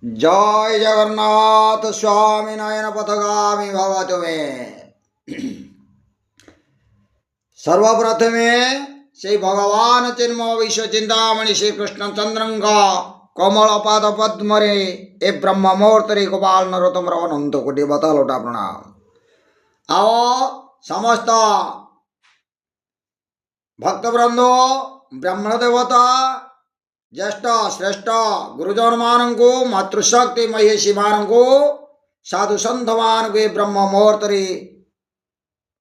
जय जगन्नाथ स्वामी नयन पथगामी भवतु मे। सर्वप्रथमे श्री भगवान चिन्मय विश्व चिंतामणि श्री कृष्णचंद्रंग कमल पाद पद्मरे ए ब्रह्म मुहूर्तरे गोपाल नरोत्तम अनंत कोटि बता लोटा प्रणाम। आओ समस्त भक्तवृंदो ब्राह्मण देवता ज्येष्ठ श्रेष्ठ गुरुजन मान को मातृशक्ति महेशी मान को साधु संत मान को ब्रह्म मुहूर्तरे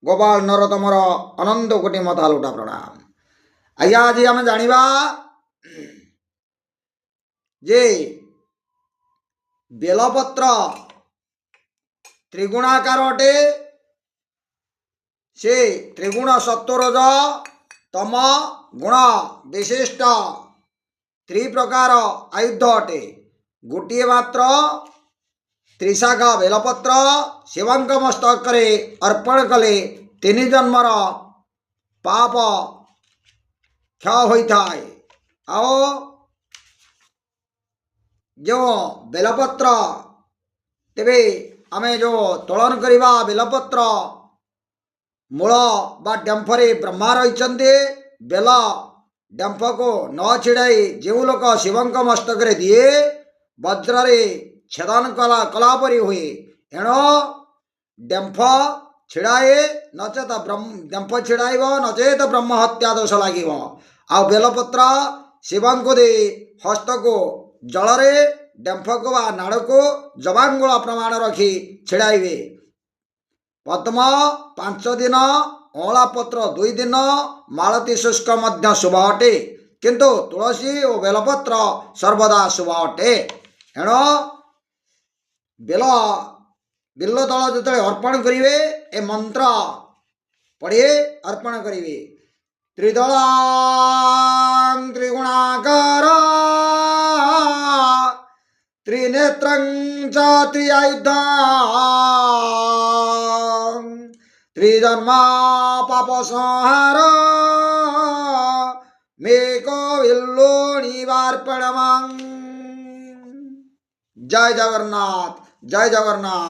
गोपाल नरोत्तमर अनंत कोटि मथा लोटा प्रणाम। आज्ञा आज आम जानिबा जे बेलपत्र त्रिगुणाकार अटे। से त्रिगुण सत्वरज तम गुण विशिष्ट त्रिप्रकार आयुध अटे। गोटे मात्र त्रिशाखा बेलपत्र शिवंक मस्तक अर्पण कले तीन जन्मर पाप क्षय होता है। आओ जो बेलपत्र तेरे आमे जो तोलन करिबा बेलपत्र मूल बा डेम्फरे ब्रह्मा रही बेल डेम्फ को न छिड़ाई जो लोक शिवंक मस्तक दिए वज्र छेदन कलापरी हुए। एणु डेम्फ छिड़ाए नचेत डेम्फ छिड़ाइब नचेत ब्रह्म हत्या दोष लगे। आ बेलपत्र शिवं को दे हस्त को जलरे डेम्फ को बा नाड़ को जबांगुल प्रमाण रखी छिड़ाइबे। पद्म 5 दिन अँला पत्र 2 दिन मालती शुष्क मध्य शुभ अटे किंतु तुलसी और बेलपत्र सर्वदा शुभ अटे। एणु बेल बिल्ल दल जो अर्पण करेंगे ए मंत्र पढ़े अर्पण करेंगे। त्रिदल त्रिगुणाकार त्रिनेत्रं च त्रिआयुध त्रिजन्मा पाप संहार मेको विल्लो निवार्पणमं। जय जगन्नाथ जय जगन्नाथ।